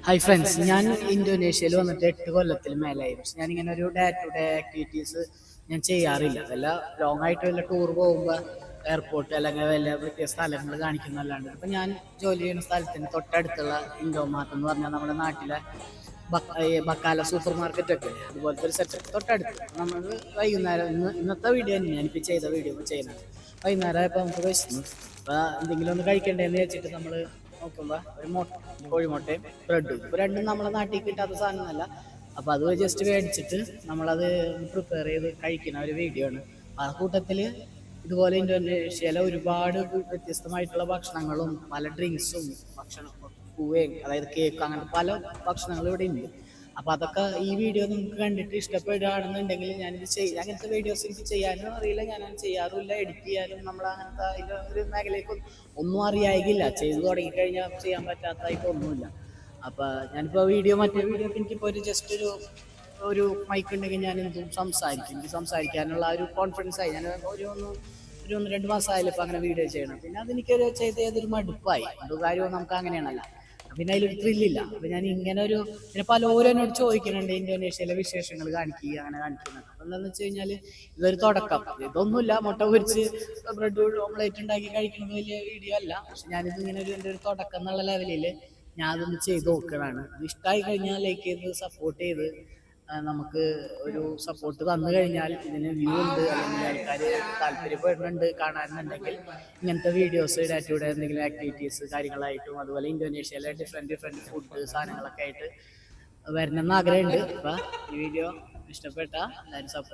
Hi friends, ഞാൻ ഇന്തോനേഷ്യയിൽ വന്നിട്ട് 8 കൊല്ലത്തിൽ മേലായി. പക്ഷെ ഞാനിങ്ങനെ ഒരു ഡേ ടു ഡേ ആക്ടിവിറ്റീസ് ഞാൻ ചെയ്യാറില്ല. വല്ല ലോങ് ആയിട്ട് വല്ല ടൂർ പോകുമ്പോൾ എയർപോർട്ട് അല്ലെങ്കിൽ വല്ല വ്യത്യസ്ത സ്ഥലങ്ങൾ കാണിക്കുന്നല്ലാണ്ട്. അപ്പം ഞാൻ ജോലി ചെയ്യുന്ന സ്ഥലത്തിന് തൊട്ടടുത്തുള്ള ഇൻഡോമാർട്ട് എന്ന് പറഞ്ഞാൽ നമ്മുടെ നാട്ടിലെ ബക്കാല സൂപ്പർ മാർക്കറ്റ് ഒക്കെ അതുപോലത്തെ ഒരു സെറ്റപ്പ് തൊട്ടടുത്ത്. നമ്മൾ വൈകുന്നേരം ഇന്നത്തെ വീഡിയോ തന്നെ ഞാനിപ്പോൾ ചെയ്ത വീഡിയോ ചെയ്യുന്നത്. വൈകുന്നേരം ആയപ്പോൾ നമുക്ക് വിശന്നു. അപ്പോൾ എന്തെങ്കിലും ഒന്ന് കഴിക്കണ്ടേന്ന് വെച്ചിട്ട് നമ്മൾ നോക്കുമ്പോൾ ഒരു കോഴിമുട്ടയും ബ്രെഡും. ഇപ്പോൾ രണ്ടും നമ്മളെ നാട്ടിൽ കിട്ടാത്ത സാധനമല്ല. അപ്പോൾ അത് ജസ്റ്റ് മേടിച്ചിട്ട് നമ്മളത് പ്രിപ്പയർ ചെയ്ത് കഴിക്കുന്ന ഒരു വീഡിയോ ആണ്. ആ കൂട്ടത്തിൽ ഇതുപോലെ ഇന്തോനേഷ്യയിലെ ഒരുപാട് വ്യത്യസ്തമായിട്ടുള്ള ഭക്ഷണങ്ങളും പല ഡ്രിങ്ക്സും പൂവയും അതായത് കേക്ക് അങ്ങനത്തെ പല ഭക്ഷണങ്ങളും ഇവിടെ ഉണ്ട്. അപ്പോൾ അതൊക്കെ ഈ വീഡിയോ നിങ്ങൾക്ക് കണ്ടിട്ട് ഇഷ്ടപ്പെടുകയാണെന്നുണ്ടെങ്കിൽ ഞാനിത് അങ്ങനത്തെ വീഡിയോസ് എനിക്ക് ചെയ്യാനും അറിയില്ല, ഞാനത് ചെയ്യാറുമില്ല. എഡിറ്റ് ചെയ്യാനും നമ്മൾ അങ്ങനത്തെ അതിൻ്റെ ഒരു മേഖലയ്ക്ക് ഒന്നും അറിയായില്ല. ചെയ്തു തുടങ്ങിക്കഴിഞ്ഞാൽ ചെയ്യാൻ പറ്റാത്തതായിട്ട് ഒന്നുമില്ല. അപ്പോൾ ഞാനിപ്പോൾ മറ്റേ വീഡിയോ എനിക്കിപ്പോൾ ഒരു ജസ്റ്റ് ഒരു മൈക്ക് ഉണ്ടെങ്കിൽ ഞാൻ എന്തും സംസാരിക്കും. എനിക്ക് സംസാരിക്കാനുള്ള ഒരു കോൺഫിഡൻസ് ആയി. ഞാൻ ഒരു 1-2 മാസമായാലും ഇപ്പോൾ അങ്ങനെ വീഡിയോ ചെയ്യണം. പിന്നെ അതെനിക്കൊരു ഏതൊരു മടുപ്പായി. ഒരു കാര്യവും നമുക്ക് അങ്ങനെയാണല്ലോ. പിന്നെ അതിലൊരു ത്രില്ലില്ല. അപ്പം ഞാൻ പിന്നെ പലരും എന്നോട് ചോദിക്കുന്നുണ്ട് ഇന്തോനേഷ്യയിലെ വിശേഷങ്ങൾ കാണിക്കുക, അങ്ങനെ കാണിക്കുന്നത്. അപ്പം എന്താണെന്ന് വെച്ച് കഴിഞ്ഞാൽ ഇതൊരു തുടക്കം. ഇതൊന്നുമില്ല, മുട്ട പൊരിച്ച് ബ്രെഡ് ഓംലേറ്റ് ഉണ്ടാക്കി കഴിക്കുന്നത് വലിയ വീഡിയോ അല്ല. പക്ഷെ ഞാനിത് എൻ്റെ ഒരു തുടക്കം എന്നുള്ള ലെവലിൽ ഞാൻ അതൊന്ന് ചെയ്ത് നോക്കണതാണ്. ഇഷ്ടമായി കഴിഞ്ഞാൽ ലൈക്ക് ചെയ്ത് സപ്പോർട്ട് ചെയ്ത് നമുക്ക് ഒരു സപ്പോർട്ട് തന്നു കഴിഞ്ഞാൽ ഇതിന് വ്യൂ ഉണ്ട്, അല്ലെങ്കിൽ ആൾക്കാർ താല്പര്യപ്പെടുന്നുണ്ട് കാണാനുണ്ടെങ്കിൽ ഇങ്ങനത്തെ വീഡിയോസ് ഡാറ്റയുടെ എന്തെങ്കിലും ആക്ടിവിറ്റീസ് കാര്യങ്ങളായിട്ടും അതുപോലെ ഇന്തോനേഷ്യയിലെ ഡിഫറെൻറ്റ് ഫുഡ് സാധനങ്ങളൊക്കെ ആയിട്ട് വരണമെന്ന് ആഗ്രഹമുണ്ട്. അപ്പം ഈ വീഡിയോ ഇഷ്ടപ്പെട്ട എല്ലാവരും സപ്പോർട്ട്